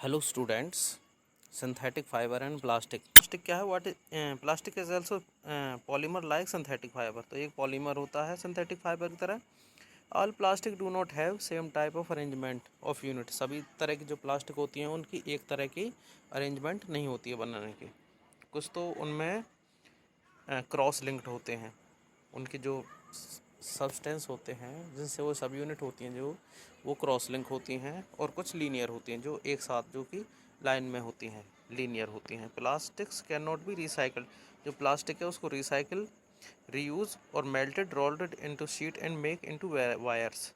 Hello students, synthetic fibre and plastic. Plastic क्या है? What is plastic is also polymer like synthetic fibre. तो एक polymer होता है सिंथेटिक फाइबर की तरह। All plastic do not have same type of arrangement of unit. सभी तरह की जो प्लास्टिक होती हैं उनकी एक तरह की अरेंजमेंट नहीं होती है बनाने की। कुछ तो उनमें क्रॉस लिंक्ड होते हैं, उनकी जो सब्सटेंस होते हैं जिनसे वो सब यूनिट होती हैं जो वो क्रॉस लिंक होती हैं, और कुछ लीनियर होती हैं जो एक साथ जो कि लाइन में होती हैं, लीनियर होती हैं। Plastics can not B recycled. जो प्लास्टिक है उसको रिसाइकिल, रीयूज और melted rolled into sheet and make into wires.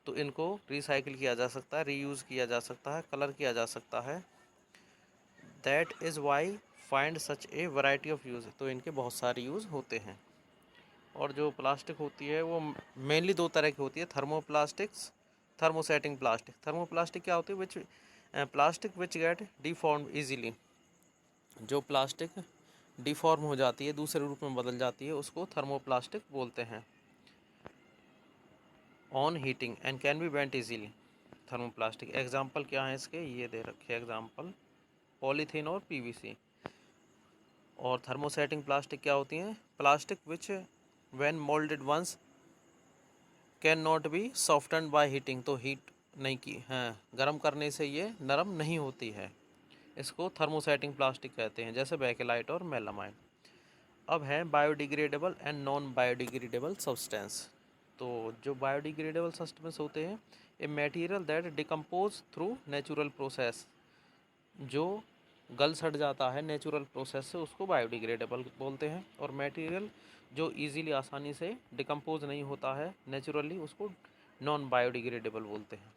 तो इनको रिसाइकिल किया जा सकता है, रीयूज़ किया जा सकता है, कलर किया जा सकता है। That is why find such A variety of use. तो इनके बहुत सारे यूज़ होते हैं। और जो प्लास्टिक होती है वो मेनली दो तरह की होती है, थर्मोप्लास्टिक्स, थर्मोसेटिंग प्लास्टिक। थर्मोप्लास्टिक क्या होती है? Which plastic which get deform easily. जो प्लास्टिक डिफॉर्म हो जाती है, दूसरे रूप में बदल जाती है, उसको थर्मोप्लास्टिक बोलते हैं। On heating and can be bent easily. Thermoplastic example क्या है इसके? ये दे रखे एग्जाम्पल, पॉलीथीन और पीवीसी। और थर्मोसेटिंग प्लास्टिक क्या होती हैं? Plastic which when moulded once can not be soften by heating. तो हीट नहीं की हाँ, गर्म करने से ये नरम नहीं होती है, इसको थर्मोसेटिंग प्लास्टिक कहते हैं, जैसे बेकेलाइट और मेलामाइन। अब है biodegradable and non biodegradable substance. तो जो बायोडिग्रेडेबल सब्सटेंस होते हैं, a material that decompose through natural process. जो गल सड़ जाता है नेचुरल प्रोसेस से, उसको बायोडिग्रेडेबल बोलते हैं। और मटेरियल जो इजीली आसानी से डिकम्पोज नहीं होता है नेचुरली, उसको नॉन बायोडिग्रेडेबल बोलते हैं।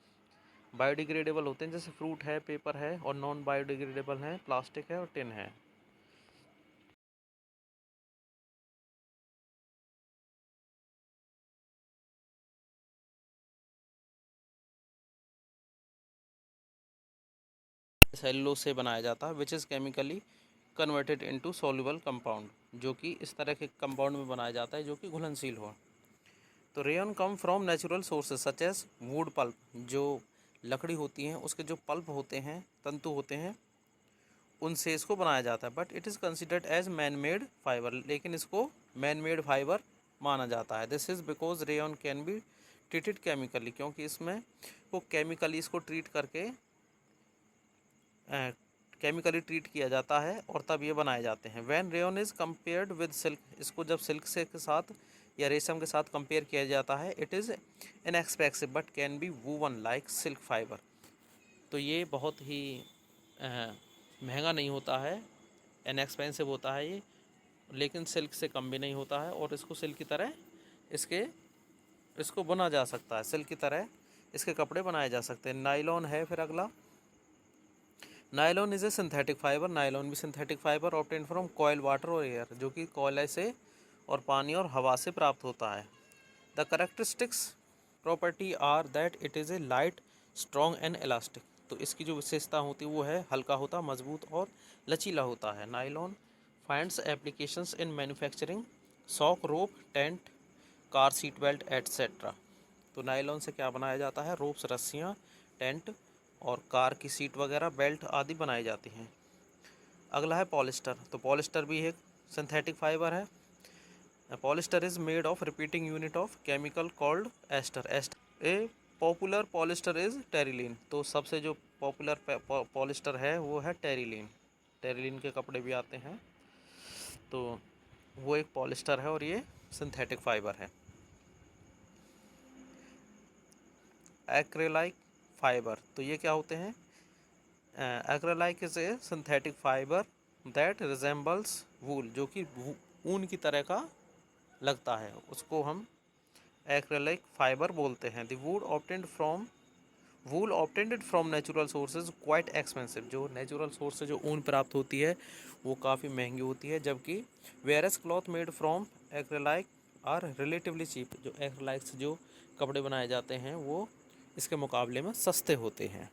बायोडिग्रेडेबल होते हैं जैसे फ्रूट है, पेपर है, और नॉन बायोडिग्रेडेबल हैं प्लास्टिक है और टिन है। सेलुलोज से बनाया जाता है, which is chemically converted into soluble compound. जो कि इस तरह के कंपाउंड में बनाया जाता है जो कि घुलनशील हो। तो rayon come from natural sources such as wood pulp. जो लकड़ी होती हैं उसके जो पल्प होते हैं, तंतु होते हैं, उनसे इसको बनाया जाता है। But it is considered as man made fibre. लेकिन इसको मैन मेड फाइबर माना जाता है। This is because rayon can be treated chemically. क्योंकि इसमें वो केमिकली इसको ट्रीट करके केमिकली ट्रीट किया जाता है और तब ये बनाए जाते हैं। When rayon is compared with silk. इसको जब सिल्क से के साथ या रेशम के साथ कंपेयर किया जाता है, it is inexpensive but can be woven like silk fibre. तो ये बहुत ही महंगा नहीं होता है, इनएक्सपेंसिव होता है ये, लेकिन सिल्क से कम भी नहीं होता है। और इसको सिल्क की तरह इसको बुना जा सकता है, सिल्क की तरह इसके कपड़े बनाए जा सकते हैं। नायलॉन है फिर अगला। Nylon is a synthetic fibre. Nylon भी synthetic fibre obtain from coal water और एयर। जो कि कोयले से और पानी और हवा से प्राप्त होता है। The characteristics property are that it is a light, strong and elastic. तो इसकी जो विशेषता होती है वो है हल्का होता, मजबूत और लचीला होता है। Nylon finds applications in manufacturing, sock, rope, tent, car seat belt etcetera. तो नायलॉन से क्या बनाया जाता है? रोप्स, रस्सियाँ, टेंट और कार की सीट वगैरह, बेल्ट आदि बनाई जाती हैं। अगला है पॉलिस्टर। तो पॉलिस्टर भी एक सिंथेटिक फाइबर है। Polyester is made of repeating unit of chemical called ester. A popular polyester is terylene. तो सबसे जो पॉपुलर पॉलिस्टर है वो है टेरिलीन। टेरिलीन के कपड़े भी आते हैं, तो वो एक पॉलिस्टर है और ये सिंथेटिक फाइबर है। एक्रेलाइक फाइबर, तो ये क्या होते हैं? Acrylic is a synthetic fibre that resembles wool. जो कि ऊन की तरह का लगता है, उसको हम एक्रेलिक फाइबर बोलते हैं। The wool obtained from natural sources quite expensive. जो नेचुरल सोर्स से जो ऊन प्राप्त होती है वो काफ़ी महंगी होती है, जबकि whereas cloth made from acrylic are relatively cheap. जो एक्रेलाइक से जो कपड़े बनाए जाते हैं वो इसके मुकाबले में सस्ते होते हैं।